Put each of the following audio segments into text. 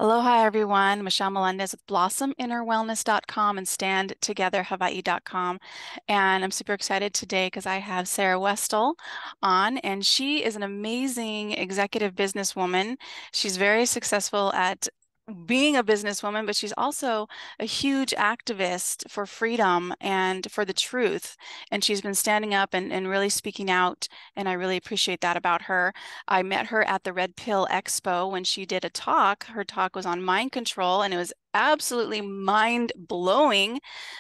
Aloha, everyone. Michelle Melendez with blossominnerwellness.com and standtogetherhawaii.com. And I'm super excited today because I have Sarah Westall on, and she is an amazing executive businesswoman. She's very successful at being a businesswoman, but she's also a huge activist for freedom and for the truth. And she's been standing up and really speaking out. And I really appreciate that about her. I met her at the Red Pill Expo when she did a talk. Her talk was on mind control, and it was absolutely mind blowing.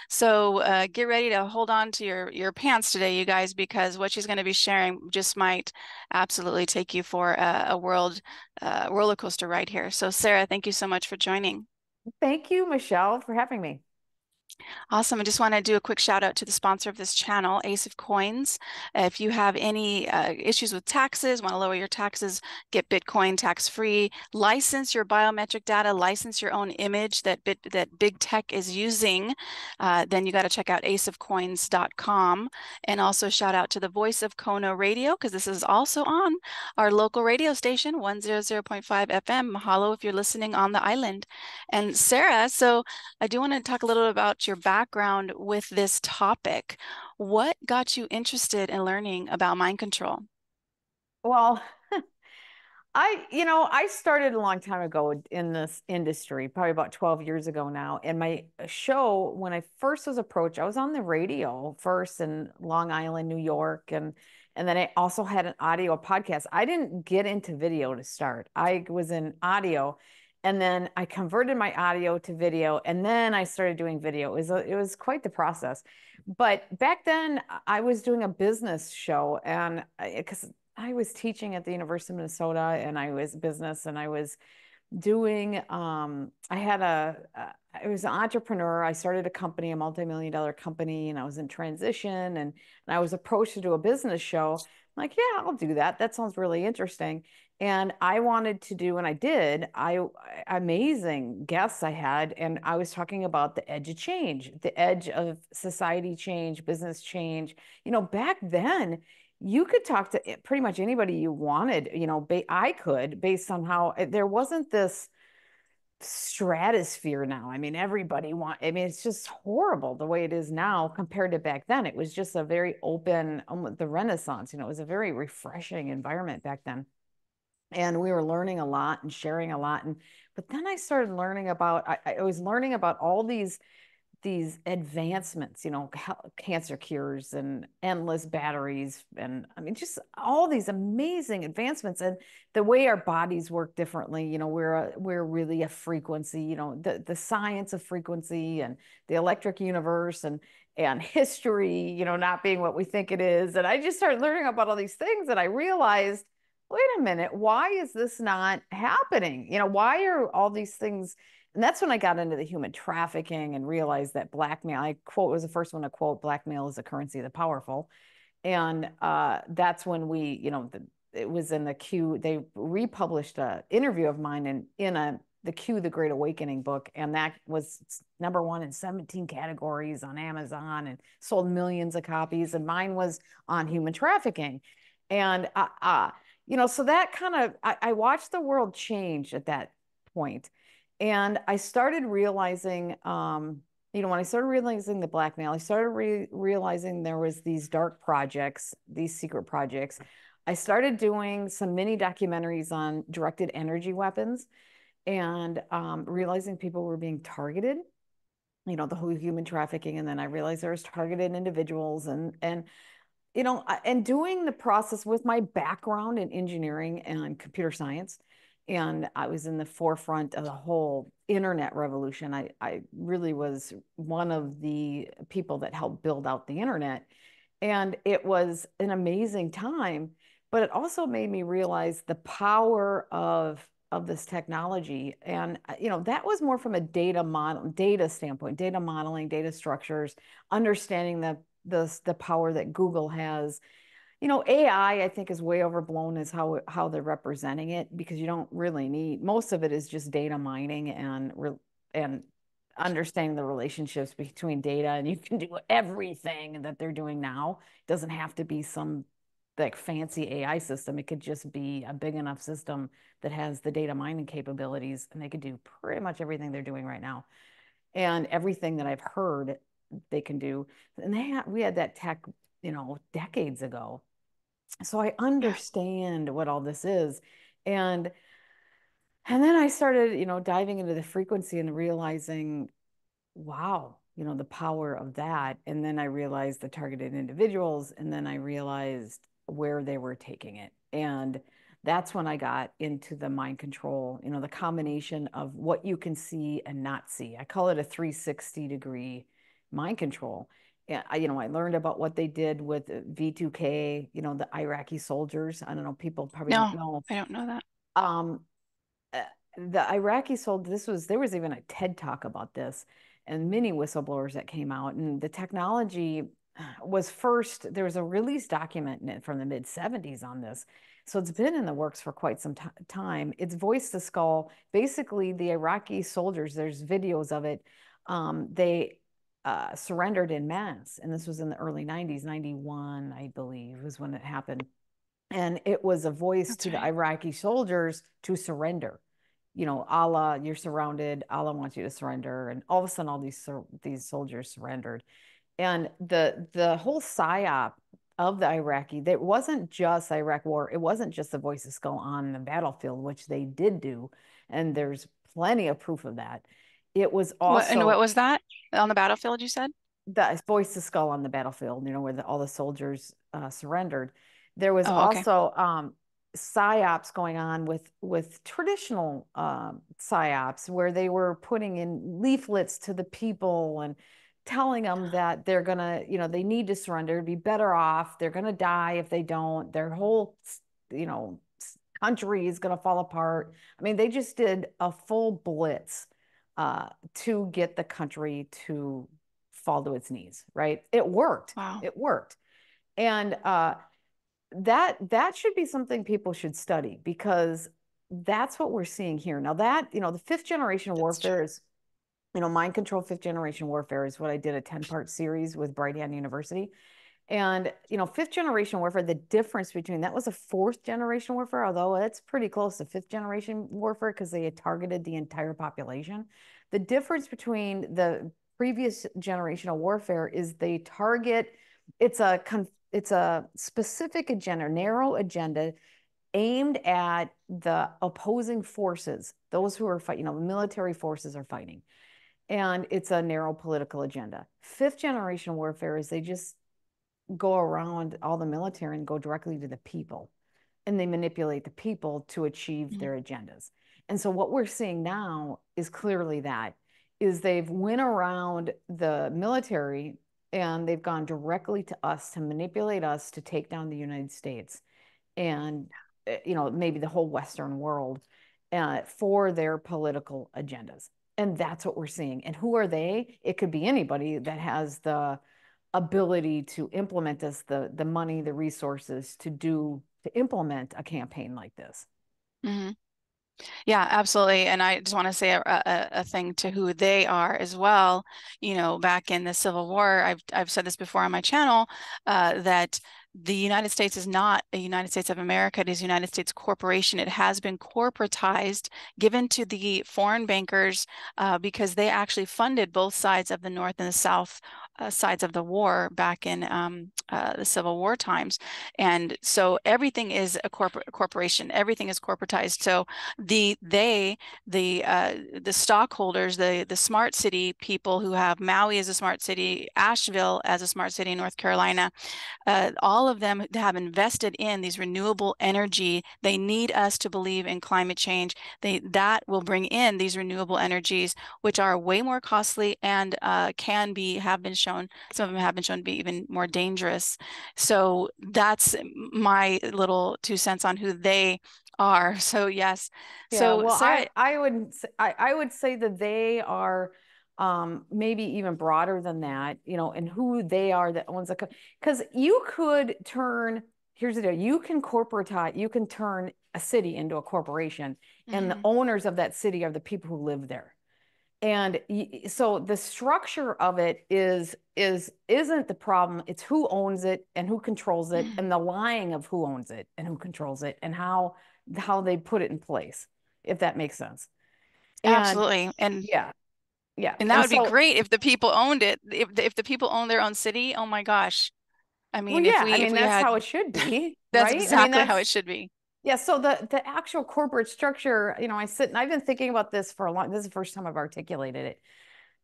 So get ready to hold on to your pants today, you guys, because what she's going to be sharing just might absolutely take you for a world roller coaster ride here. So, Sarah, thank you so much for joining. Thank you, Michelle, for having me. Awesome. I just want to do a quick shout out to the sponsor of this channel, Ace of Coins. If you have any issues with taxes, want to lower your taxes, get Bitcoin tax free, license your biometric data, license your own image that big tech is using, then you got to check out aceofcoins.com. And also shout out to the voice of Kona Radio, because this is also on our local radio station, 100.5 FM. Mahalo if you're listening on the island. And Sarah, so I do want to talk a little about your background with this topic. What got you interested in learning about mind control? Well, I started a long time ago in this industry, probably about 12 years ago now. And my show, when I first was approached, I was on the radio first in Long Island, New York, and then I also had an audio podcast. I didn't get into video to start. I was in audio, and then I converted my audio to video, and then I started doing video. It was quite the process. But back then, I was doing a business show, and because I was teaching at the University of Minnesota and I was business and I was doing I was an entrepreneur. I started a company, a multi-million-dollar company, and I was in transition and I was approached to do a business show. I'm like, yeah, I'll do that. That sounds really interesting. And I wanted to do, and I did, amazing guests I had, and I was talking about the edge of change, the edge of society change, business change. Back then, you could talk to pretty much anybody you wanted. I could, based on how there wasn't this stratosphere now. I mean, I mean, it's just horrible the way it is now compared to back then. It was just a very open, the Renaissance, it was a very refreshing environment back then. And we were learning a lot and sharing a lot. But then I started learning about, I was learning about all these advancements, cancer cures and endless batteries. And I mean, just all these amazing advancements and the way our bodies work differently. We're really a frequency, the science of frequency and the electric universe and history, not being what we think it is. And I just started learning about all these things and I realized, wait a minute, why is this not happening? Why are all these things? And that's when I got into the human trafficking and realized that blackmail, I quote, was the first one to quote, blackmail is the currency of the powerful. And that's when it was in the Q, they republished an interview of mine in the Q, The Great Awakening book. And that was number one in 17 categories on Amazon and sold millions of copies. And mine was on human trafficking. And, so that kind of, I watched the world change at that point. And I started realizing, when I started realizing the blackmail, I started realizing there was these dark projects, these secret projects. I started doing some mini documentaries on directed energy weapons and realizing people were being targeted, the whole human trafficking. And then I realized there was targeted individuals and doing the process with my background in engineering and computer science. And I was in the forefront of the whole internet revolution. I really was one of the people that helped build out the internet. And it was an amazing time, but it also made me realize the power of this technology. And that was more from a data standpoint, data modeling, data structures, understanding the power that Google has. AI, I think, is way overblown as how they're representing it because you don't really need most of it is just data mining and understanding the relationships between data, and you can do everything that they're doing now. It doesn't have to be like fancy AI system. It could just be a big enough system that has the data mining capabilities, and they could do pretty much everything they're doing right now. And everything that I've heard they can do. And we had that tech, decades ago. So I Yeah. understand what all this is. And and then I started, diving into the frequency and realizing, wow, the power of that. And then I realized the targeted individuals, and then I realized where they were taking it. And that's when I got into the mind control, the combination of what you can see and not see. I call it a 360-degree mind control. And I learned about what they did with V2K, the Iraqi soldiers. I don't know, people probably don't No, know. I don't know that. Um, uh, the Iraqi soldiers, there was even a TED talk about this, and many whistleblowers that came out, and the technology was first, there was a release document from the mid 70s on this. So it's been in the works for quite some time. It's voice to skull. Basically, the Iraqi soldiers, there's videos of it. They surrendered in mass, and this was in the early 90s, 91, I believe, was when it happened. And it was a voice That's to the right. Iraqi soldiers to surrender. Allah, you're surrounded. Allah wants you to surrender. And all of a sudden, all these soldiers surrendered. And the whole psyop of the Iraqi, that wasn't just Iraq war. It wasn't just the voices go on the battlefield, which they did do, and there's plenty of proof of that. It was What also was that on the battlefield you said? the voice to skull on the battlefield, where all the soldiers surrendered. There was Oh, okay. also psyops going on with traditional psyops, where they were putting in leaflets to the people and telling them that they're gonna, they need to surrender, be better off. They're gonna die if they don't. Their whole, you know, country is gonna fall apart. I mean, they just did a full blitz to get the country to fall to its knees, right? It worked. Wow. It worked. And that should be something people should study, because that's what we're seeing here. Now that, the fifth generation That's true. warfare is, mind control fifth generation warfare is what I did a 10-part series with Brighton University. And, fifth generation warfare, the difference between that was a fourth generation warfare, although it's pretty close to fifth generation warfare because they had targeted the entire population. The difference between the previous generational warfare is they target, it's a specific agenda, narrow agenda aimed at the opposing forces, those who are fighting, military forces are fighting. And it's a narrow political agenda. Fifth generation warfare is they just go around all the military and go directly to the people, and they manipulate the people to achieve Mhm. their agendas. And so what we're seeing now is clearly that is they've went around the military, and they've gone directly to us to manipulate us to take down the United States and maybe the whole Western world for their political agendas. And that's what we're seeing. And who are they? It could be anybody that has the ability to implement this, the money, the resources to implement a campaign like this. Mhm. Yeah, absolutely. And I just want to say a thing to who they are as well. Back in the Civil War, I've said this before on my channel, that the United States is not a United States of America. It is a United States corporation. It has been corporatized, given to the foreign bankers, because they actually funded both sides of the North and the South sides of the war back in the Civil War times. And so everything is a corporation. Everything is corporatized. So the stockholders, the smart city people who have Maui as a smart city, Asheville as a smart city in North Carolina, all of them have invested in these renewable energy. They need us to believe in climate change. That will bring in these renewable energies, which are way more costly and have been shown, some of them have been shown to be even more dangerous. So that's my little 2 cents on who they are. So yes. Yeah, So well, Sarah, I would say that they are maybe even broader than that, and who they are, the ones that because you could turn, here's the deal, you can turn a city into a corporation, and the mhm, owners of that city are the people who live there. And so the structure of it isn't the problem. It's who owns it and who controls it, and the lying of who owns it and who controls it, and how they put it in place, if that makes sense. And Absolutely. yeah, yeah. And that And would be so, great if the people owned it. If the people own their own city, oh my gosh. I well, mean, yeah, I if mean we that's had how it should be, that's right? I mean exactly how it that's should be. yeah. So the actual corporate structure, I sit and I've been thinking about this for a long. This is the first time I've articulated it.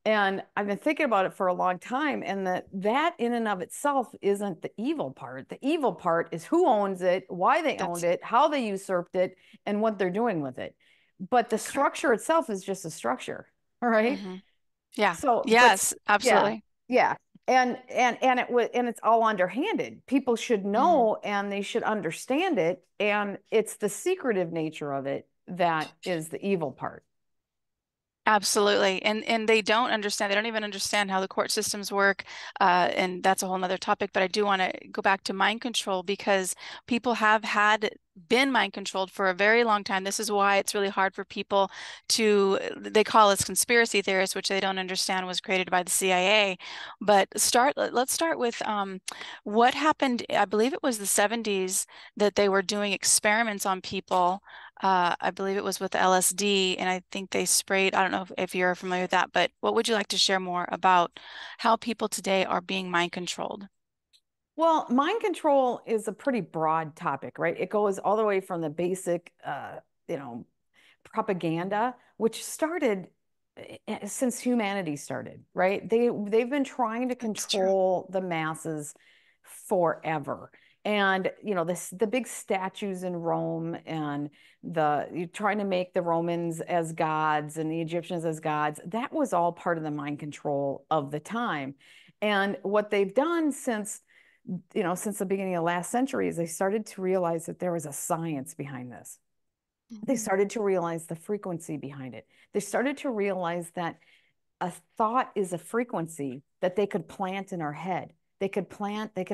And I've been thinking about it for a long time, and that in and of itself isn't the evil part. The evil part is who owns it, why they owned That's it, how they usurped it, and what they're doing with it. But the correct. structure itself is just a structure, all right? Hmm. Yeah. So, but Yes, yeah, absolutely. yeah, and it was and it's all underhanded. People should Hmm. know and they should understand it, and it's the secretive nature of it that is the evil part. Absolutely. And they don't understand, they don't even understand how the court systems work. And that's a whole nother topic, but I do want to go back to mind control because people have been mind controlled for a very long time. This is why it's really hard for people they call us conspiracy theorists, which they don't understand was created by the CIA. But let's start with what happened. I believe it was the 70s that they were doing experiments on people. I believe it was with LSD, and I think they sprayed. I don't know if you're familiar with that, but what would you like to share more about how people today are being mind controlled? Well, mind control is a pretty broad topic, right? It goes all the way from the basic, you know, propaganda, which started since humanity started, right? They've been trying to That's true. control the masses forever. And this the big statues in Rome, and the you trying to make the Romans as gods and the Egyptians as gods. That was all part of the mind control of the time. And what they've done since the beginning of last century is they started to realize that there was a science behind this. They Mhm. started to realize the frequency behind it. They started to realize that a thought is a frequency that they could plant in our head. They can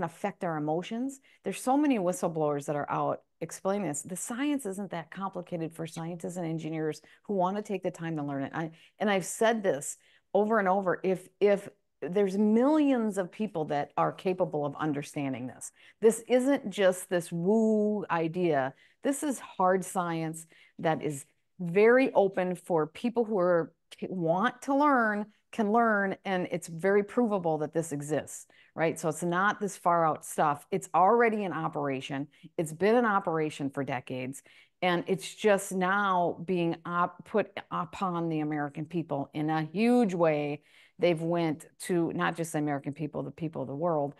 affect our emotions. There's so many whistleblowers that are out explaining this. The science isn't that complicated for scientists and engineers who want to take the time to learn it. And I've said this over and over. If there's millions of people that are capable of understanding this. This isn't just this woo idea. This is hard science that is very open for people who want to learn can learn, and it's very provable that this exists, right? So it's not this far out stuff. It's already in operation. It's been in operation for decades, and it's just now being put upon the American people in a huge way. They've went to not just the American people, the people of the world.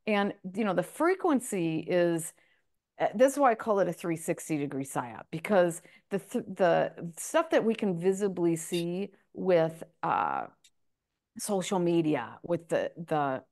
And the frequency is this is why I call it a 360-degree psyop, because the stuff that we can visibly see with social media, with the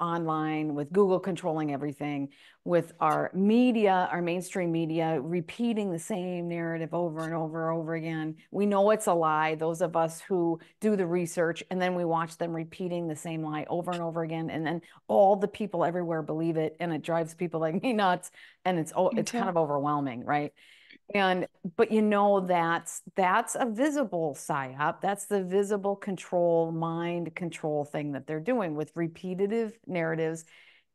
online, with Google controlling everything, with our media, our mainstream media repeating the same narrative over and over and over again. We know it's a lie, those of us who do the research, and then we watch them repeating the same lie over and over again, and then all the people everywhere believe it, and it drives people like me nuts, and Me it's kind too. of overwhelming, right? And but that's a visible psyop. That's the visible control, mind control thing that they're doing with repetitive narratives,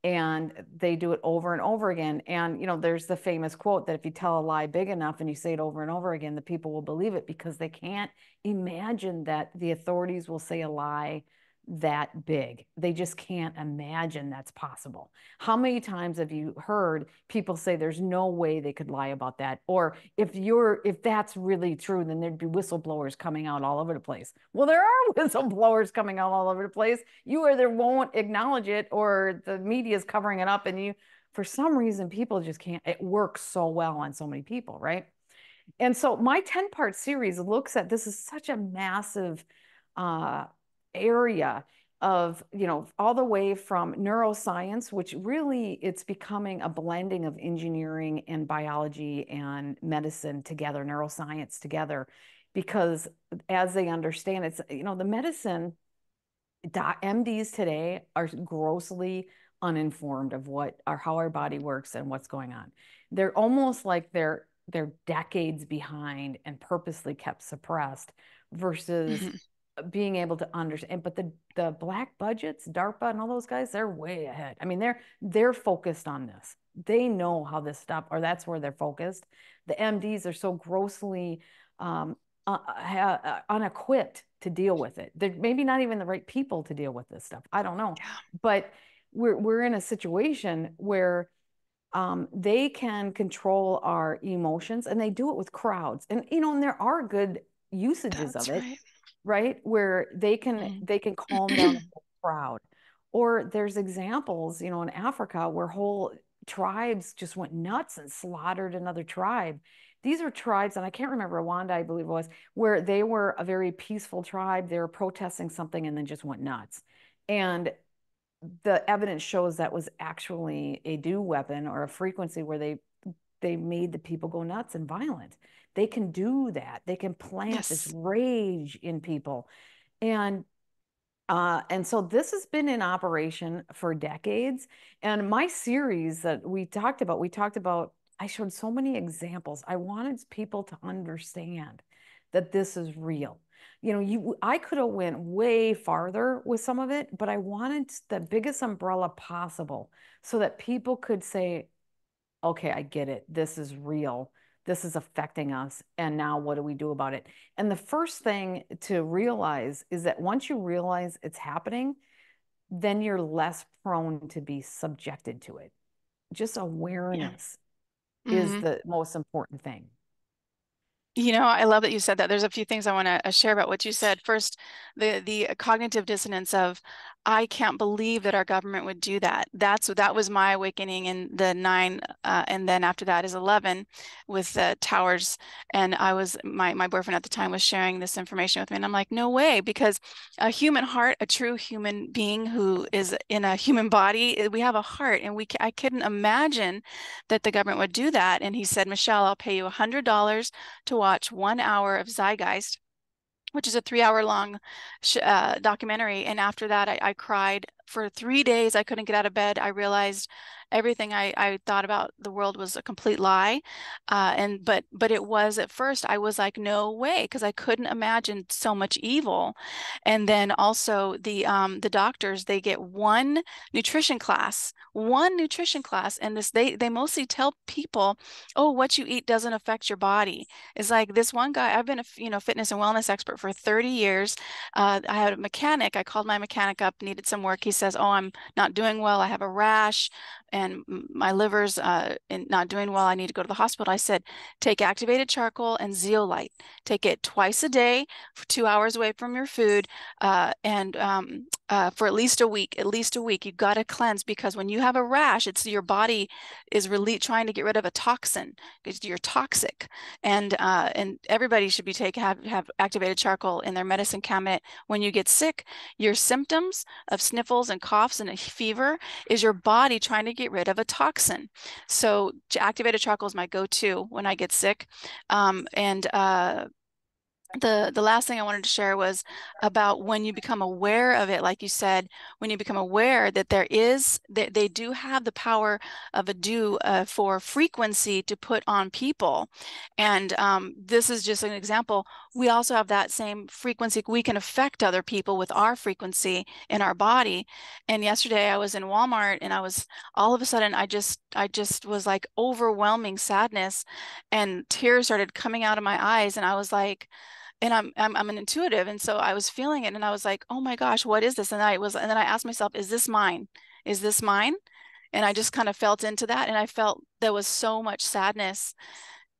and they do it over and over again. And there's the famous quote that if you tell a lie big enough and you say it over and over again, the people will believe it because they can't imagine that the authorities will say a lie that big. They just can't imagine that's possible. How many times have you heard people say there's no way they could lie about that? Or if that's really true, then there'd be whistleblowers coming out all over the place. Well, there are whistleblowers coming out all over the place. You either won't acknowledge it or the media is covering it up, and for some reason people just can't. It works so well on so many people, right? And so my 10-part series looks at this is such a massive uh, area of, all the way from neuroscience, which really it's becoming a blending of engineering and biology and medicine together, neuroscience together, because as they understand it's, the medicine MDs today are grossly uninformed of how our body works and what's going on. They're almost like they're decades behind and purposely kept suppressed versus Mhm. being able to understand. But the black budgets, DARPA and all those guys, they're way ahead. I mean, they're focused on this. They know how this stuff, or that's where they're focused. The MDs are so grossly unequipped to deal with it. They're maybe not even the right people to deal with this stuff. I don't know, Yeah. but we're in a situation where they can control our emotions, and they do it with crowds. And and there are good usages of That's it, right. right? Where Mhm. they can calm down a whole crowd. Or there's examples, in Africa where whole tribes just went nuts and slaughtered another tribe. These are tribes, and I can't remember, Rwanda, I believe it was, where they were a very peaceful tribe. They were protesting something and then just went nuts. And the evidence shows that was actually a do weapon, or a frequency where they made the people go nuts and violent. They can do that. They can plant this Yes. rage in people. And so this has been in operation for decades. And my series that we talked about, I showed so many examples. I wanted people to understand that this is real. I could have went way farther with some of it, but I wanted the biggest umbrella possible so that people could say, okay, I get it. This is real. This is affecting us. And now what do we do about it? And the first thing to realize is that once you realize it's happening, then you're less prone to be subjected to it. Just Yeah. awareness is Mhm. the most important thing. I love that you said that. There's a few things I want to share about what you said. First, the cognitive dissonance of, I can't believe that our government would do that. That was my awakening in the nine, and then after that is 11 with the towers. And my boyfriend at the time was sharing this information with me, and I'm like, no way, because a human heart, a true human being who is in a human body, we have a heart, and I couldn't imagine that the government would do that. And he said, Michelle, I'll pay you $100 to watch 1 hour of Zeitgeist, which is a 3 hour long documentary. And after that, I cried for 3 days. I couldn't get out of bed. I realized everything I thought about the world was a complete lie. But it was, at first, I was like, no way, because I couldn't imagine so much evil. And then also the doctors, they get one nutrition class, and they mostly tell people, oh, what you eat doesn't affect your body. It's like this one guy, I've been a fitness and wellness expert for 30 years. I had a mechanic. I called my mechanic up, needed some work. He says, oh, I'm not doing well. I have a rash and my liver's not doing well. I need to go to the hospital. I said, take activated charcoal and zeolite. Take it twice a day for 2 hours away from your food, and for at least a week. You've got to cleanse, because when you have a rash, it's your body is really trying to get rid of a toxin because you're toxic. And everybody should be have activated charcoal in their medicine cabinet when you get sick. Your symptoms of sniffles and coughs and a fever is your body trying to get rid of a toxin. So activated charcoal is my go-to when I get sick. And The last thing I wanted to share was about when you become aware of it, like you said, when you become aware that they do have the power of a due for frequency to put on people. And this is just an example. We also have that same frequency. We can affect other people with our frequency in our body. And yesterday I was in Walmart, and all of a sudden I just was like overwhelming sadness, and tears started coming out of my eyes, and I was like, and I'm an intuitive, and so I was feeling it, and I was like, oh my gosh, what is this? And then I asked myself, is this mine? Is this mine? And I just kind of felt into that, and I felt there was so much sadness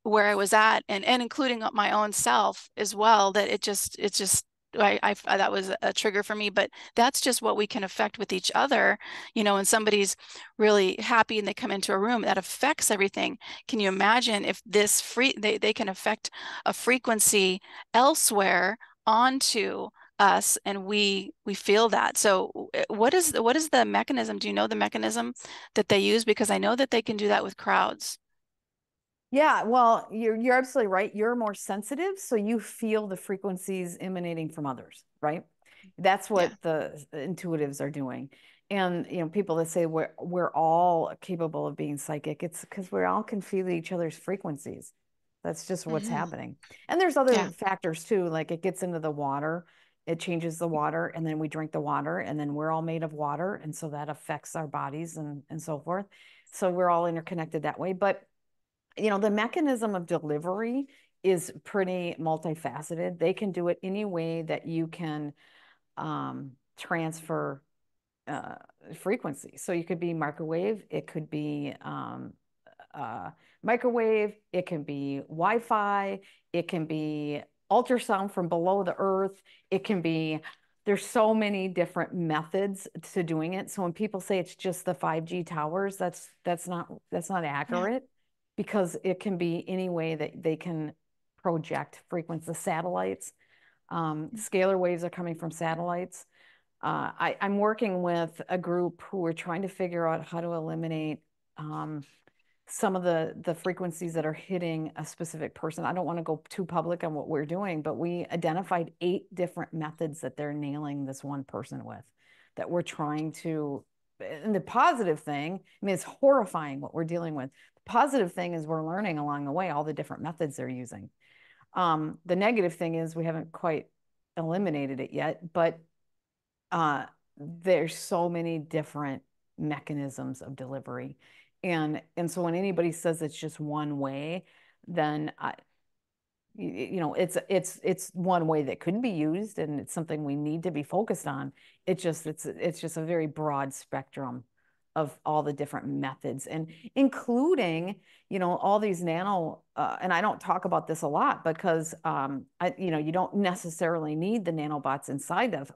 where I was at, and including my own self as well, that it's just that was a trigger for me. But that's just what we can affect with each other. When somebody's really happy and they come into a room, that affects everything. Can you imagine if they can affect a frequency elsewhere onto us, and we feel that? So what is the mechanism? Do you know the mechanism that they use? Because I know that they can do that with crowds. Yeah, well, you're absolutely right. You're more sensitive, so you feel the frequencies emanating from others, right? That's Yeah. what the intuitives are doing. And people that say we're all capable of being psychic, it's because we all can feel each other's frequencies. That's just what's Hmm. happening. And there's Yeah. other factors too, like it gets into the water. it changes the water, and then we drink the water, and then we're all made of water, and so that affects our bodies and so forth. So we're all interconnected that way. But the mechanism of delivery is pretty multifaceted. They can do it any way that you can transfer uh, frequency. So you could be microwave, it could be uh, microwave, it can be Wi-Fi, it can be ultrasound from below the earth, it can be, there's so many different methods to doing it. So when people say it's just the 5G towers, that's not Yeah. accurate, because it can be any way that they can project frequency. The satellites, scalar waves are coming from satellites. I'm working with a group who are trying to figure out how to eliminate some of the frequencies that are hitting a specific person. I don't want to go too public on what we're doing, but we identified 8 different methods that they're nailing this one person with, that we're trying to. And the positive thing, I mean, it's horrifying what we're dealing with. The positive thing is we're learning along the way all the different methods they're using. The negative thing is we haven't quite eliminated it yet, but uh, there's so many different mechanisms of delivery. And so when anybody says it's just one way, then it's one way that could be used, and it's something we need to be focused on. It's just a very broad spectrum of all the different methods, and including all these nano, and I don't talk about this a lot because you don't necessarily need the nanobots inside of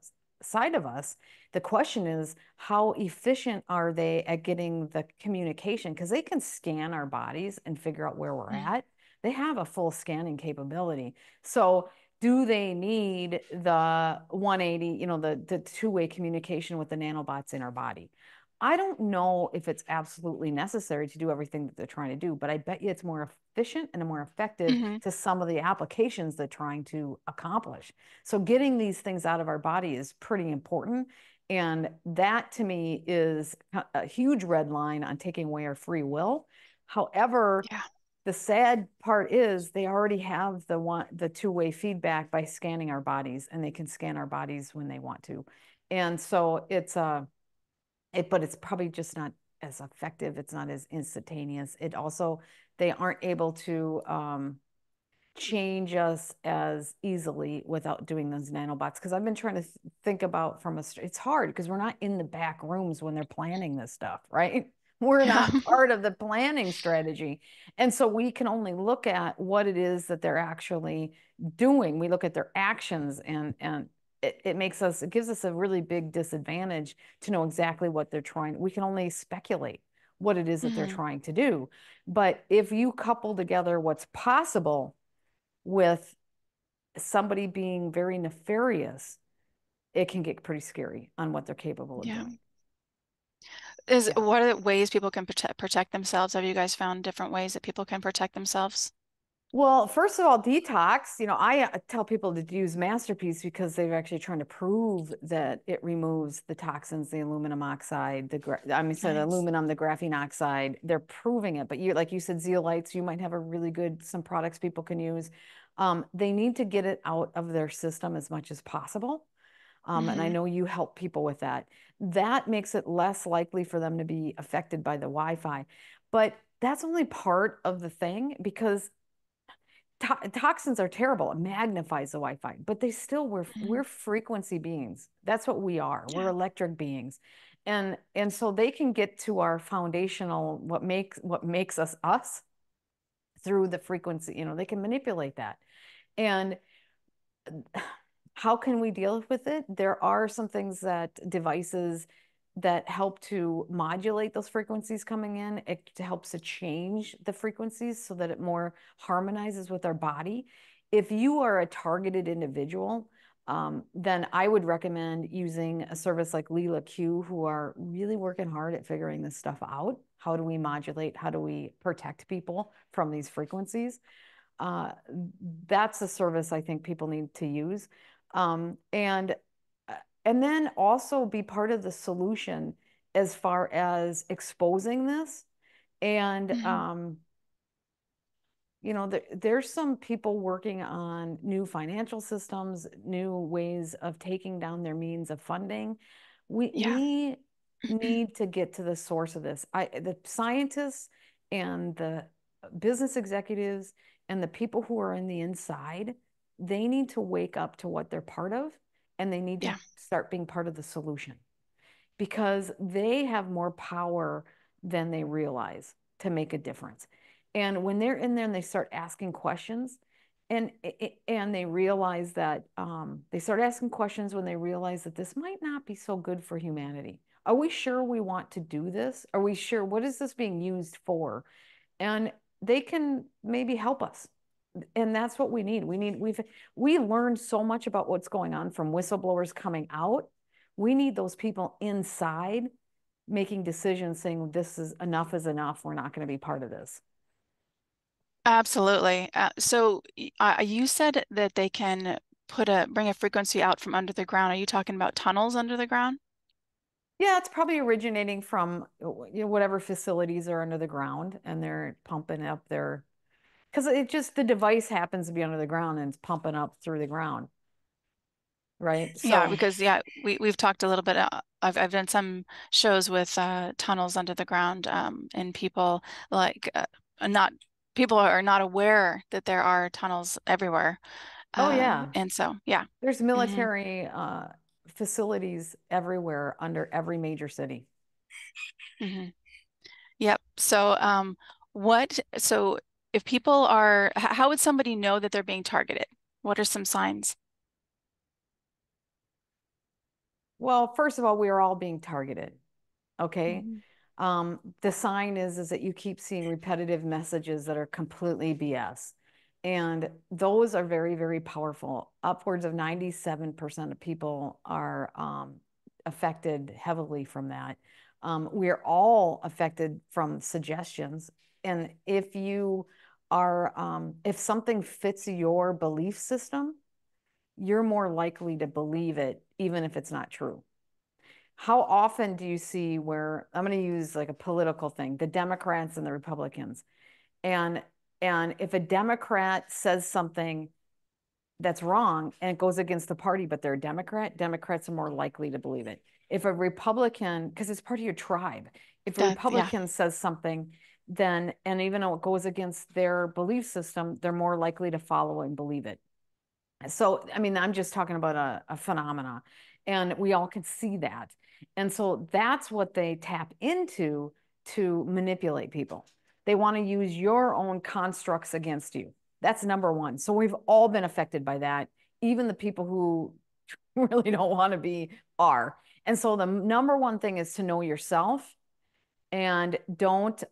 us. The question is, how efficient are they at getting the communication? Because they can scan our bodies and figure out where we're Mm. at. They have a full scanning capability. So do they need the 180, the two-way communication with the nanobots in our body? I don't know if it's absolutely necessary to do everything that they're trying to do, but I bet you it's more efficient and more effective Hmm. to some of the applications they're trying to accomplish. So getting these things out of our body is pretty important. And that to me is a huge red line on taking away our free will. However, Yeah. the sad part is they already have the two-way feedback by scanning our bodies, and they can scan our bodies when they want to. And so but it's probably just not as effective. It's not as instantaneous. It also, they aren't able to change us as easily without doing those nanobots. Because I've been trying to think about it's hard because we're not in the back rooms when they're planning this stuff, right? We're Yeah. not part of the planning strategy. And so we can only look at what it is that they're actually doing. We look at their actions, and it gives us a really big disadvantage to know exactly what they're trying. We can only speculate what it is that they're Hmm. trying to do. But if you couple together what's possible with somebody being very nefarious, it can get pretty scary on what they're capable of Yeah. doing. Yeah. What are the ways people can protect themselves? Have you guys found different ways that people can protect themselves? Well, first of all, detox. I tell people to use Masterpiece because they're actually trying to prove that it removes the toxins, the aluminum oxide, the Nice. aluminum, the graphene oxide. They're proving it. But like you said, zeolites, you might have a really good, some products people can use. They need to get it out of their system as much as possible. And I Hmm. know you help people with that. That makes it less likely for them to be affected by the Wi-Fi. But that's only part of the thing, because toxins are terrible. It magnifies the Wi-Fi, but we're Hmm. frequency beings. That's what we are. We're Yeah. electric beings. And so they can get to our foundational, what makes us us, through the frequency. They can manipulate that. And how can we deal with it? There are some things, that devices that help to modulate those frequencies coming in. It helps to change the frequencies so that it more harmonizes with our body. If you are a targeted individual, then I would recommend using a service like Lila Q, who are really working hard at figuring this stuff out. How do we modulate? How do we protect people from these frequencies? Uh, that's a service I think people need to use. Um, and and then also be part of the solution as far as exposing this, and Hmm. there's some people working on new financial systems, new ways of taking down their means of funding. Yeah. We need to get to the source of this. The scientists and the business executives and the people who are in the inside, they need to wake up to what they're part of, and they need to Yeah. start being part of the solution because they have more power than they realize to make a difference. And when they're in there and they start asking questions, and they realize that they start asking questions when they realize that this might not be so good for humanity. Are we sure we want to do this? Are we sure? What is this being used for? And they can maybe help us. And that's what we need. We learned so much about what's going on from whistleblowers coming out. We need those people inside making decisions saying this is enough. We're not going to be part of this. Absolutely. You said that they can bring a frequency out from under the ground. Are you talking about tunnels under the ground? Yeah, it's probably originating from whatever facilities are under the ground and they're pumping up their because it just the device happens to be under the ground and it's pumping up through the ground, right? Yeah, So, because we've talked a little bit. I've done some shows with tunnels under the ground, and like not people are not aware that there are tunnels everywhere. oh yeah, And so yeah. there's Hmm. military facilities everywhere under every major city. Hmm. Yep. So if people are, how would somebody know that they're being targeted? What are some signs? Well, first of all, we are all being targeted. Okay. Mhm. The sign is that you keep seeing repetitive messages that are completely BS. And those are very, very powerful. Upwards of 97% of people are affected heavily from that. We're all affected from suggestions. And if something fits your belief system, you're more likely to believe it, even if it's not true. How often do you see where I'm going to use like a political thing, the Democrats and the Republicans, and if a Democrat says something that's wrong and it goes against the party, but they're a Democrat, Democrats are more likely to believe it. If a Republican, because it's part of your tribe, if a Yeah, Republican says something, then and even though it goes against their belief system, they're more likely to follow and believe it. So, I mean, I'm just talking about a phenomena, and we all can see that. And so that's what they tap into to manipulate people. They want to use your own constructs against you. That's number one. So we've all been affected by that. Even the people who really don't want to be are. And so the number one thing is to know yourself and don't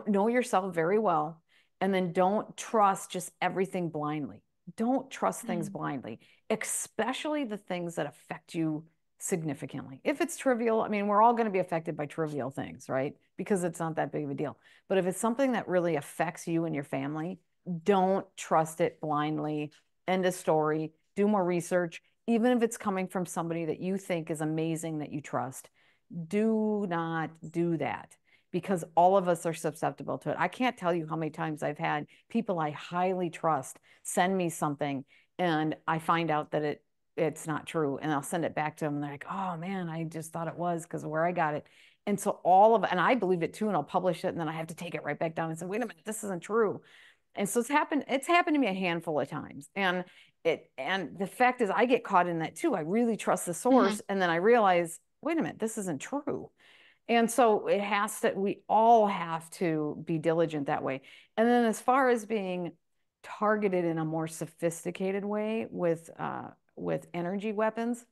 know yourself very well, and then don't trust just everything blindly. Don't trust things mm, blindly, especially the things that affect you significantly. If it's trivial, I mean, we're all going to be affected by trivial things, right? Because it's not that big of a deal. But if it's something that really affects you and your family, don't trust it blindly. End of story. Do more research, even if it's coming from somebody that you think is amazing that you trust. Do not do that because all of us are susceptible to it. I can't tell you how many times I've had people I highly trust send me something and I find out that it's not true, and I'll send it back to them and they're like, "Oh man, I just thought it was because of where I got it." And so and I believe it too, and I'll publish it and then I have to take it right back down and say, "Wait a minute, this isn't true." And so it's happened to me a handful of times. And the fact is I get caught in that too. I really trust the hmm source and then I realize, wait a minute, this isn't true. And so we all have to be diligent that way. And then as far as being targeted in a more sophisticated way with energy weapons,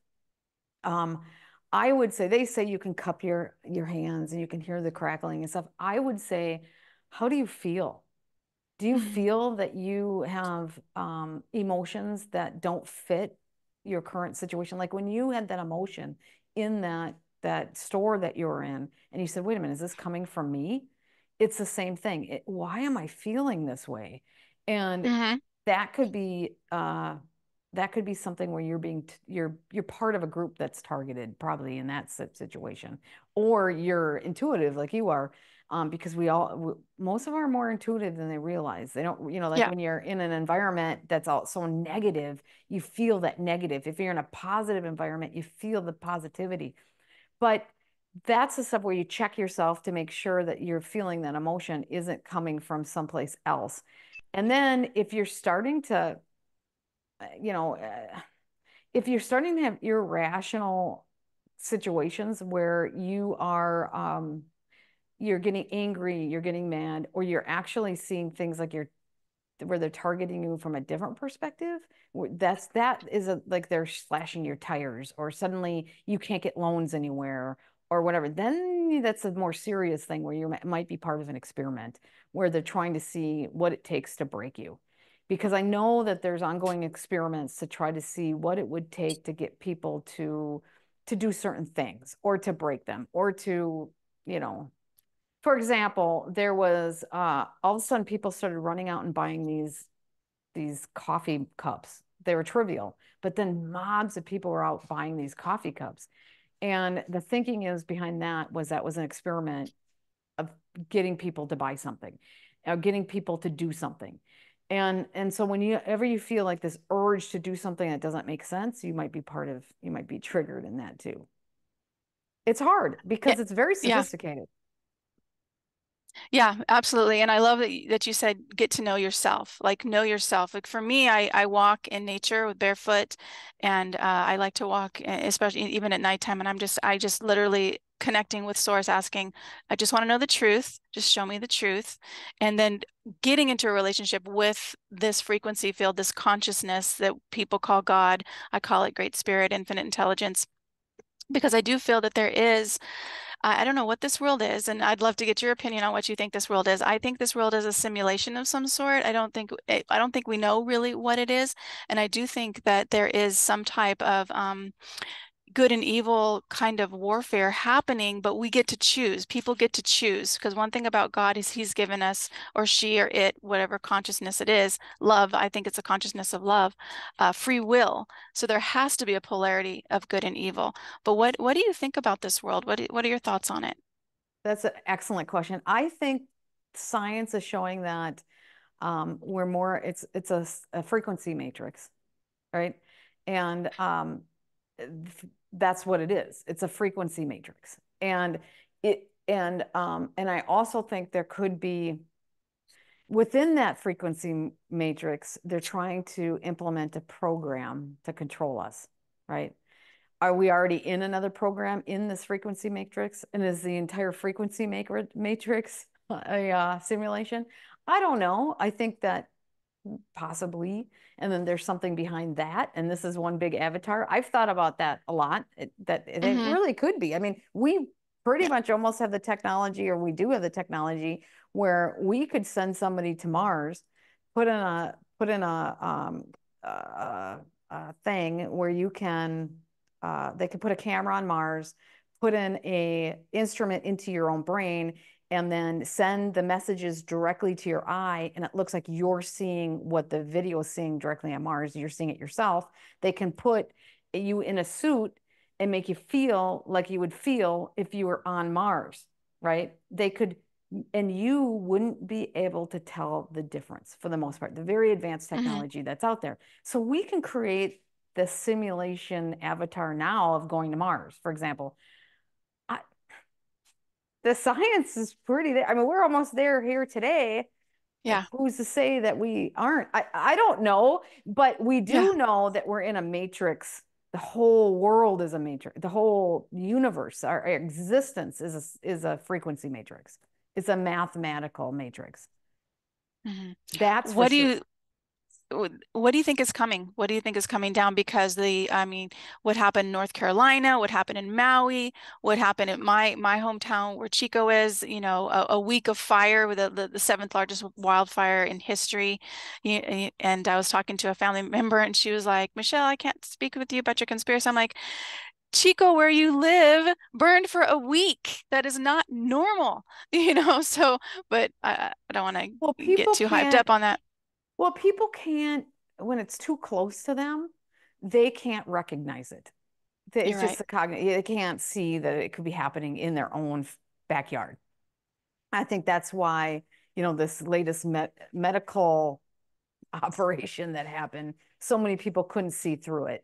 um, I would say they say you can cup your hands and you can hear the crackling and stuff. I would say, how do you feel? Do you hmm feel that you have emotions that don't fit your current situation? Like when you had that emotion in that store that you were in, and you said, "Wait a minute, is this coming from me?" It's the same thing. Why am I feeling this way? And hmm that could be something where you're part of a group that's targeted, probably in that situation, or you're intuitive like you are. because most of them are more intuitive than they realize. They don't, like Yeah. when you're in an environment that's all so negative, you feel that negative. If you're in a positive environment, you feel the positivity. But that's the stuff where you check yourself to make sure that you're feeling that emotion isn't coming from someplace else. And then if you're starting to, you know, if you're starting to have irrational situations where you're getting angry, you're getting mad, or you're actually seeing things like you're where they're targeting you from a different perspective, like they're slashing your tires, or suddenly you can't get loans anywhere or whatever. Then that's a more serious thing where you might be part of an experiment where they're trying to see what it takes to break you. Because I know that there's ongoing experiments to try to see what it would take to get people to do certain things or to break them or to, you know, for example, there was all of a sudden people started running out and buying these coffee cups. They were trivial, but then mobs of people were out buying these coffee cups. And the thinking is behind that was an experiment of getting people to buy something, getting people to do something. And so whenever you feel like this urge to do something that doesn't make sense, you might be triggered in that too. It's hard Yeah. because it's very Yeah. sophisticated. Yeah, absolutely. And I love that you said get to know yourself, like know yourself. Like for me, I walk in nature with barefoot and I like to walk, especially even at nighttime. And I just literally connecting with source, asking, I just want to know the truth. Just show me the truth. And then getting into a relationship with this frequency field, this consciousness that people call God. I call it Great Spirit, Infinite Intelligence, because I do feel that there is I don't know what this world is, and I'd love to get your opinion on what you think this world is. I think this world is a simulation of some sort. I don't think we know really what it is, and I do think that there is some type of good and evil kind of warfare happening, but we get to choose. People get to choose because one thing about God is He's given us, or she or it, whatever consciousness it is, love. I think it's a consciousness of love, free will. So there has to be a polarity of good and evil. But what do you think about this world? What are your thoughts on it? That's an excellent question. I think science is showing that we're more, it's a frequency matrix, right? And that's what it is. It's a frequency matrix. And I also think there could be within that frequency matrix, they're trying to implement a program to control us, right? Are we already in another program in this frequency matrix? And is the entire frequency matrix a simulation? I don't know. I think that possibly. And then there's something behind that. And this is one big avatar. I've thought about that a lot, that it Hmm. really could be. I mean, we pretty much almost have the technology, or we do have the technology where we could send somebody to Mars, put in a thing where they could put a camera on Mars, put in a instrument into your own brain, and then send the messages directly to your eye, and it looks like you're seeing what the video is seeing directly on Mars. You're seeing it yourself. They can put you in a suit and make you feel like you would feel if you were on Mars, right? They could, and you wouldn't be able to tell the difference for the most part, the very advanced Hmm. technology that's out there. So we can create the simulation avatar now of going to Mars, for example. I, the science is pretty there. I mean, we're almost there here today. Yeah. Who's to say that we aren't? I don't know, but we Yeah. do know that we're in a matrix. The whole world is a matrix. The whole universe, our existence is a frequency matrix. It's a mathematical matrix. Hmm. That's for What do sure. you what do you think is coming? What do you think is coming down? Because I mean, what happened in North Carolina, what happened in Maui, what happened at my hometown where Chico is, a week of fire with the seventh largest wildfire in history. And I was talking to a family member and she was like, Michelle, I can't speak with you about your conspiracy. I'm like, Chico, where you live, burned for a week. That is not normal, so, but I don't want Well, to get too hyped up on that. people can't, when it's too close to them, they can't recognize it. You're It's just right. the cognitive, they can't see that it could be happening in their own backyard. I think that's why, this latest medical operation that happened, so many people couldn't see through it,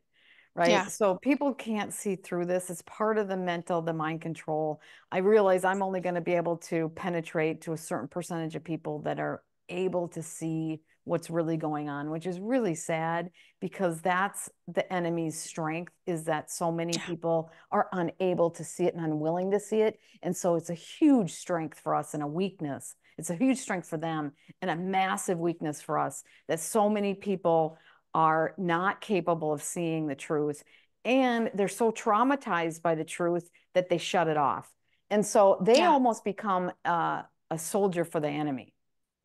right? Yeah. So people can't see through this. It's part of the mind control. I realize I'm only going to be able to penetrate to a certain percentage of people that are able to see what's really going on, which is really sad because that's the enemy's strength, is that so many Yeah. people are unable to see it and unwilling to see it. And so it's a huge strength for us and a weakness. It's a huge strength for them and a massive weakness for us that so many people are not capable of seeing the truth. And they're so traumatized by the truth that they shut it off. And so they Yeah. almost become a soldier for the enemy,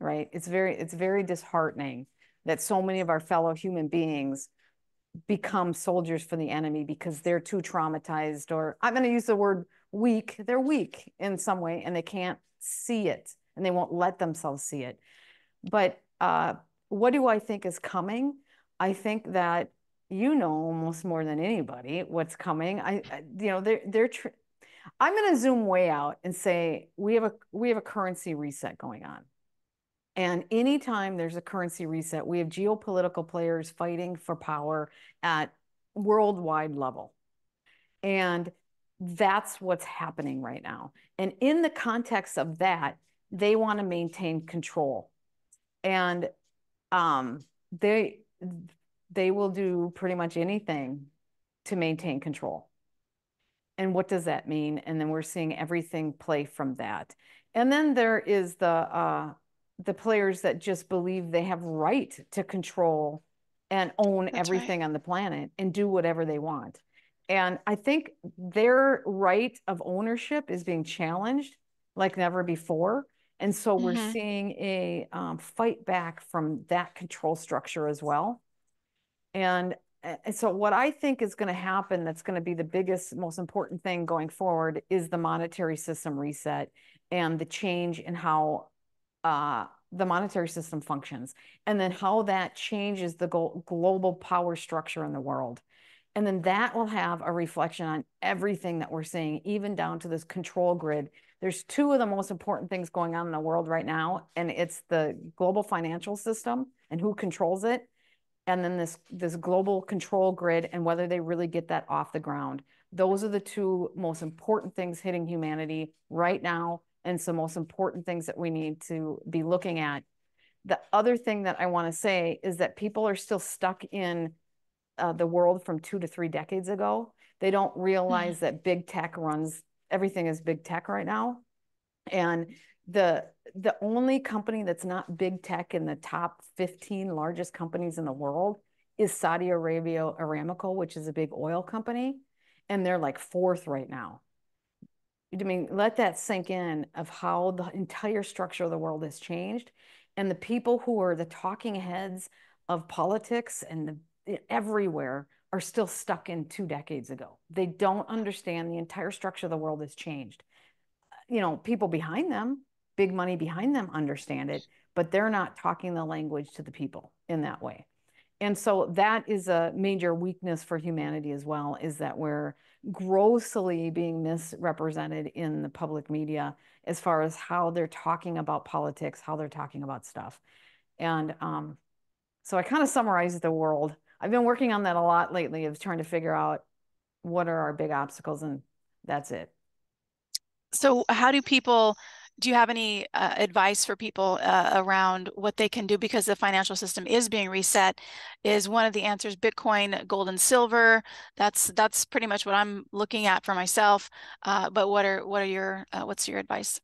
right? It's very disheartening that so many of our fellow human beings become soldiers for the enemy because they're too traumatized, or I'm going to use the word weak. They're weak in some way and they can't see it and they won't let themselves see it. But what do I think is coming? I think that almost more than anybody what's coming. I'm going to zoom way out and say we have a currency reset going on. And anytime there's a currency reset, we have geopolitical players fighting for power at worldwide level. And that's what's happening right now. And in the context of that, they want to maintain control. And um, they they will do pretty much anything to maintain control. And what does that mean? And then we're seeing everything play from that. And then there is the players that just believe they have right to control and own That's right. everything on the planet and do whatever they want. And I think their right of ownership is being challenged like never before. And so we're Hmm. seeing a fight back from that control structure as well. And so what I think is going to happen that's going to be the biggest, most important thing going forward is the monetary system reset and the change in how the monetary system functions, and then how that changes the global power structure in the world. And then that will have a reflection on everything that we're seeing, even down to this control grid. There's two of the most important things going on in the world right now, and it's the global financial system and who controls it, and then this global control grid and whether they really get that off the ground. Those are the two most important things hitting humanity right now, and some most important things that we need to be looking at. The other thing that I want to say is that people are still stuck in the world from 2 to 3 decades ago. They don't Hmm. realize that big tech runs everything is big tech right now. And the the only company that's not big tech in the top 15 largest companies in the world is Saudi Arabia Aramco, which is a big oil company, and they're like fourth right now. I mean, let that sink in of how the entire structure of the world has changed, and the people who are the talking heads of politics and everywhere are still stuck in 2 decades ago. They don't understand the entire structure of the world has changed. People behind them, big money behind them understand it, but they're not talking the language to the people in that way. And so that is a major weakness for humanity as well, is that we're grossly being misrepresented in the public media as far as how they're talking about politics, how they're talking about stuff. And so I kind of summarized the world. I've been working on that a lot lately, of trying to figure out what are our big obstacles, and that's it. So, do you have any advice for people around what they can do because the financial system is being reset? Is one of the answers Bitcoin, gold, and silver? That's pretty much what I'm looking at for myself. But what's your advice?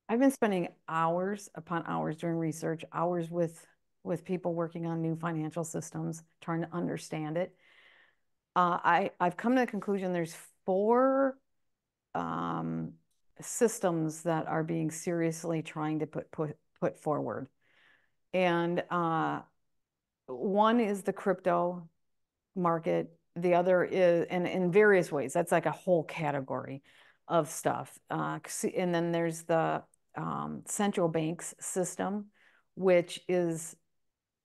I've been spending hours upon hours doing research, hours with people working on new financial systems, trying to understand it. I've come to the conclusion there's four um, systems that are being seriously trying to put forward, and one is the crypto market. The other is, and in various ways, that's like a whole category of stuff. And then there's the central banks system, which is,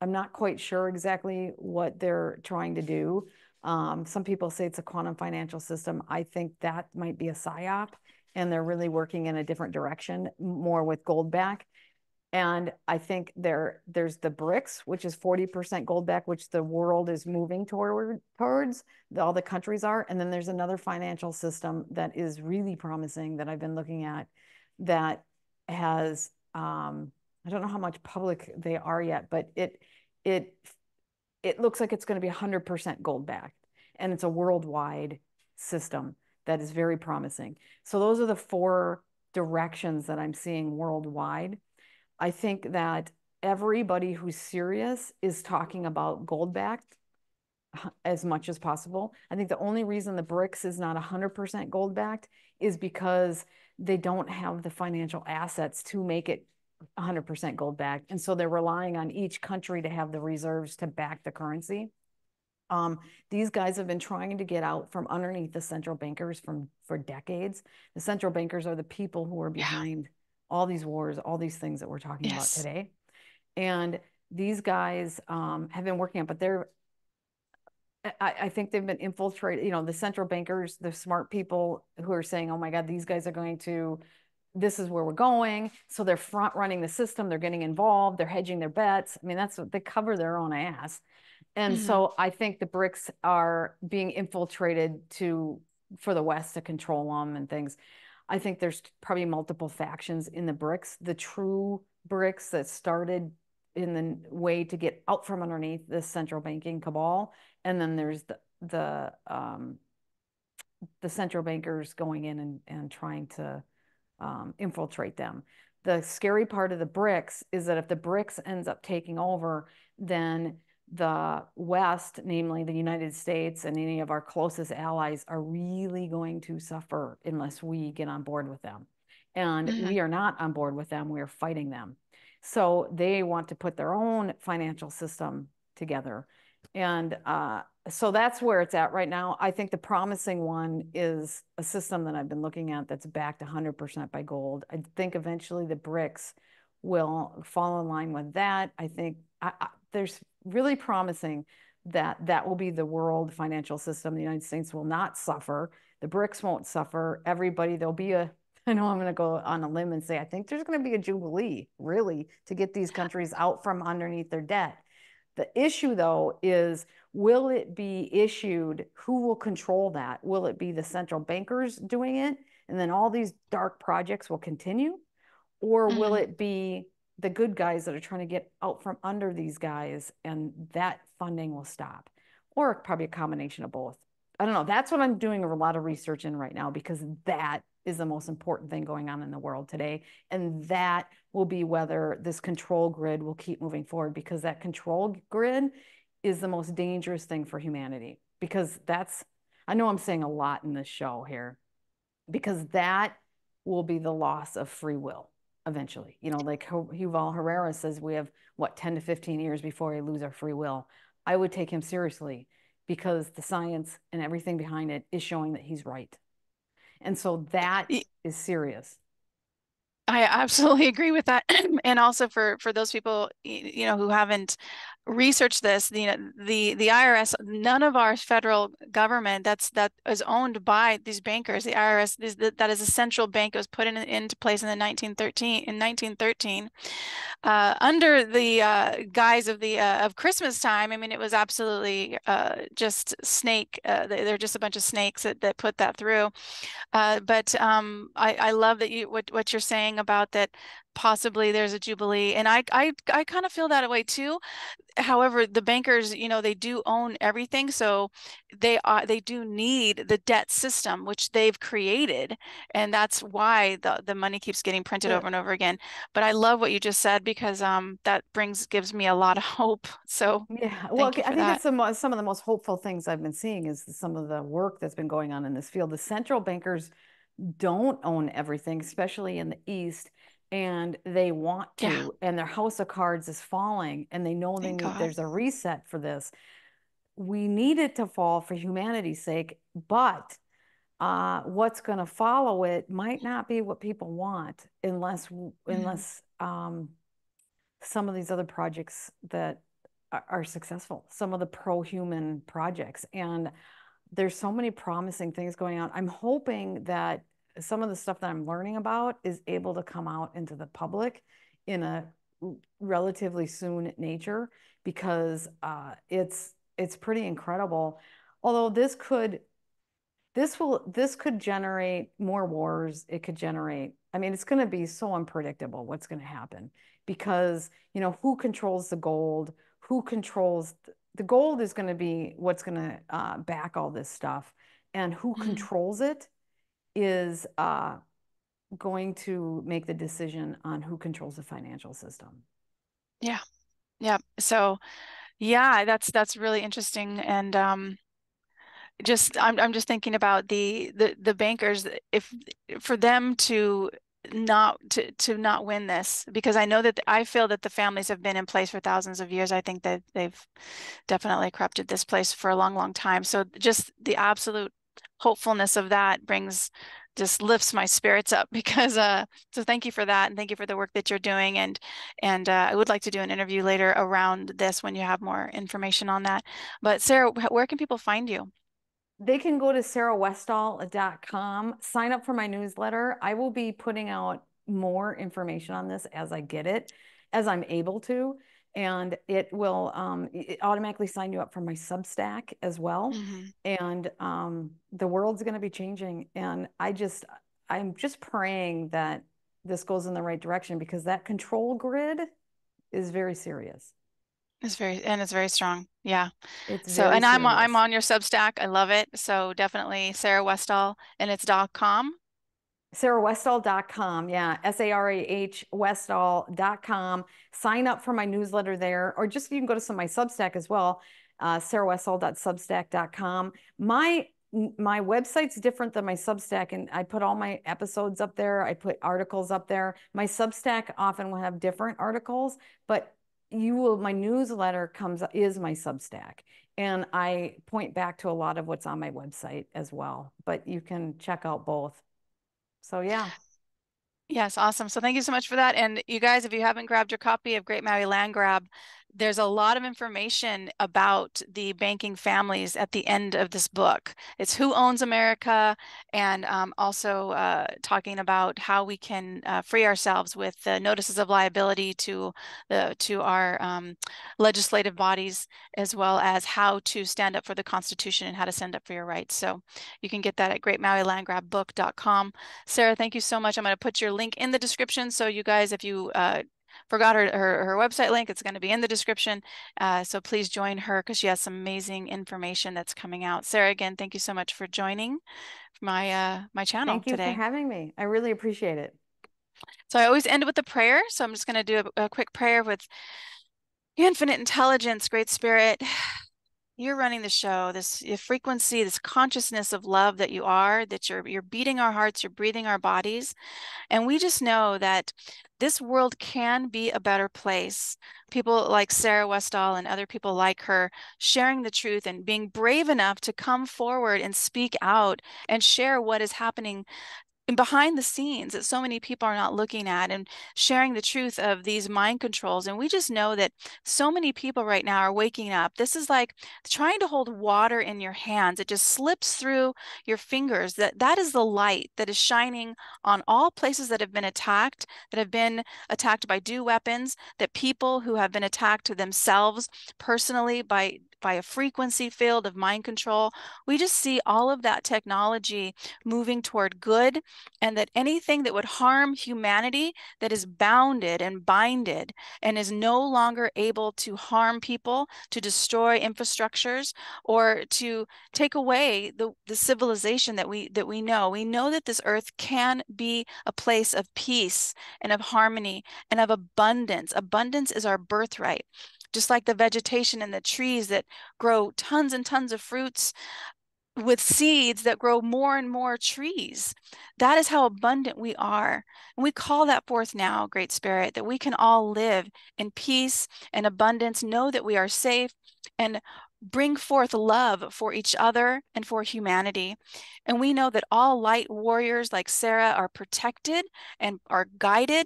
I'm not quite sure exactly what they're trying to do. Some people say it's a quantum financial system. I think that might be a psyop. and they're really working in a different direction, more with gold back. And I think there's the BRICS, which is 40% gold back, which the world is moving towards, all the countries are. And then there's another financial system that is really promising that I've been looking at that has, I don't know how much public they are yet, but it it looks like it's going to be 100% gold backed, and it's a worldwide system that is very promising. So those are the four directions that I'm seeing worldwide. I think that everybody who's serious is talking about gold backed as much as possible. I think the only reason the BRICS is not 100% gold backed is because they don't have the financial assets to make it 100% gold backed. And so they're relying on each country to have the reserves to back the currency. These guys have been trying to get out from underneath the central bankers for decades. The central bankers are the people who are Yeah. behind all these wars, all these things that we're talking about Yes. today. And these guys have been working on, but I think they've been infiltrated. You know, the central bankers, the smart people who are saying, "Oh my God, these guys are going to. This is where we're going." So they're front running the system. They're getting involved. They're hedging their bets. I mean, that's what they cover their own ass. And Hmm. so I think the BRICS are being infiltrated for the West to control them and things. I think there's probably multiple factions in the BRICS. The true BRICS that started in the way to get out from underneath this central banking cabal, and then there's the central bankers going in and trying to infiltrate them. The scary part of the BRICS is that if the BRICS ends up taking over, then the West, namely the United States and any of our closest allies, are really going to suffer unless we get on board with them. And Hmm. we are not on board with them. We are fighting them. So they want to put their own financial system together. And so that's where it's at right now. I think the promising one is a system that I've been looking at that's backed 100% by gold. I think eventually the BRICS will fall in line with that. I think there's really promising that that will be the world financial system. The United States will not suffer. The BRICS won't suffer. Everybody, there'll be a, I know I'm going to go on a limb and say, I think there's going to be a jubilee, really, to get these countries out from underneath their debt. The issue, though, is will it be issued? Who will control that? Will it be the central bankers doing it? And then all these dark projects will continue? Or will Hmm. it be the good guys that are trying to get out from under these guys and that funding will stop? Or probably a combination of both. I don't know. That's what I'm doing a lot of research in right now because that is the most important thing going on in the world today. And that will be whether this control grid will keep moving forward because that control grid is the most dangerous thing for humanity. Because that's, I know I'm saying a lot in this show here, because that will be the loss of free will eventually. You know, like Yuval Herrera says, we have what, 10 to 15 years before we lose our free will. I would take him seriously because the science and everything behind it is showing that he's right. And so that is serious. I absolutely agree with that. And also for those people, you know, who haven't researched this, the IRS, none of our federal government that is owned by these bankers, the IRS, that is a central bank. It was put into place in the 1913 under the guise of the of Christmas time. I mean, it was absolutely just snake. They're just a bunch of snakes that put that through. But I love that what you're saying about that possibly there's a jubilee, and I kind of feel that way too. However, the bankers, you know, they do own everything, so they do need the debt system which they've created, and that's why the money keeps getting printed The over and over again. But I love what you just said because that gives me a lot of hope. So Yeah, well, thank you I for think that. that's some of the most hopeful things I've been seeing is some of the work that's been going on in this field. The central bankers don't own everything, especially in the East, and they want Yeah, to, and their house of cards is falling, and they know thank God. there's a reset for this. We need it to fall for humanity's sake, but what's going to follow it might not be what people want Mhm. unless some of these other projects that are successful, some of the pro-human projects. And there's so many promising things going on. I'm hoping that some of the stuff that I'm learning about is able to come out into the public in a relatively soon nature because it's pretty incredible. Although this could generate more wars. It could generate, I mean, it's going to be so unpredictable what's going to happen because, who controls the gold? Who controls the gold is going to be what's going to back all this stuff. And who Mhm. controls it is going to make the decision on who controls the financial system. Yeah. Yeah. So yeah, that's really interesting. And just I'm just thinking about the bankers, if for them to not win this, because I know that I feel that the families have been in place for thousands of years. I think that they've definitely corrupted this place for a long, long time. So just the absolute hopefulness of that brings just lifts my spirits up because so thank you for that, and thank you for the work that you're doing, and I would like to do an interview later around this when you have more information on that. But Sarah, where can people find you? They can go to sarahwestall.com, sign up for my newsletter. I will be putting out more information on this as I get it, as I'm able to. And it automatically sign you up for my Substack as well. Hmm. And the world's going to be changing. And I'm just praying that this goes in the right direction because that control grid is very serious. It's very strong. Yeah. It's So, very and I'm serious. on your Substack. I love it. So definitely Sarah Westall, and it's .com. sarahwestall.com. Yeah, SARAH Westall.com. Sign up for my newsletter there, or just you can go to some of my Substack as well, sarahwestall.substack.com. My website's different than my Substack, and I put all my episodes up there. I put articles up there. My Substack often will have different articles, but my newsletter is my Substack. And I point back to a lot of what's on my website as well, but you can check out both. So yeah, Yes, awesome. So thank you so much for that. And you guys, if you haven't grabbed your copy of Great Maui Land Grab, there's a lot of information about the banking families at the end of this book. It's Who Owns America, and also talking about how we can free ourselves with the notices of liability to our legislative bodies, as well as how to stand up for the Constitution and how to stand up for your rights. So you can get that at greatmauilandgrabbook.com. Sarah, thank you so much. I'm going to put your link in the description. So you guys, if you forgot her website link, it's going to be in the description. So please join her because she has some amazing information that's coming out. Sarah, again, thank you so much for joining my channel thank you for today. having me. I really appreciate it. So I always end with a prayer. So I'm just going to do a quick prayer with infinite intelligence, great spirit. You're running the show, this frequency, this consciousness of love that you are, that you're beating our hearts, you're breathing our bodies. And we just know that this world can be a better place. People like Sarah Westall and other people like her sharing the truth and being brave enough to come forward and speak out and share what is happening and behind the scenes that so many people are not looking at, and sharing the truth of these mind controls. And we just know that so many people right now are waking up. This is like trying to hold water in your hands. It just slips through your fingers. That is the light that is shining on all places that have been attacked by DEW weapons, that people who have been attacked themselves personally by a frequency field of mind control. We just see all of that technology moving toward good, and that anything that would harm humanity, that is bounded and binded and is no longer able to harm people, to destroy infrastructures, or to take away the civilization that we know. We know that this earth can be a place of peace and of harmony and of abundance. Abundance is our birthright. Just like the vegetation and the trees that grow tons and tons of fruits with seeds that grow more and more trees. That is how abundant we are. And we call that forth now, Great Spirit, that we can all live in peace and abundance, know that we are safe, and bring forth love for each other and for humanity. And we know that all light warriors like Sarah are protected and are guided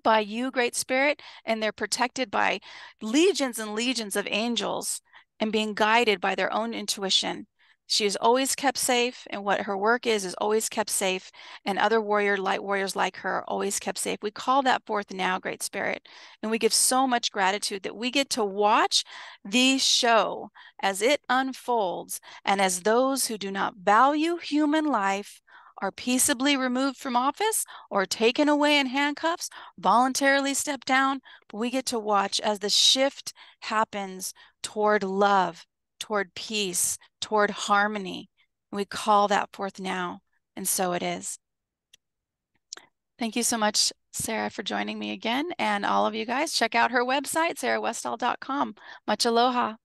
by you, Great Spirit, and they're protected by legions and legions of angels and being guided by their own intuition. She is always kept safe, and what her work is always kept safe, and other light warriors like her are always kept safe. We call that forth now, Great Spirit, and we give so much gratitude that we get to watch the show as it unfolds, and as those who do not value human life are peaceably removed from office or taken away in handcuffs, voluntarily step down, but we get to watch as the shift happens toward love, toward peace, toward harmony. We call that forth now, and so it is. Thank you so much, Sarah, for joining me again. And all of you guys, check out her website, sarahwestall.com. Much aloha.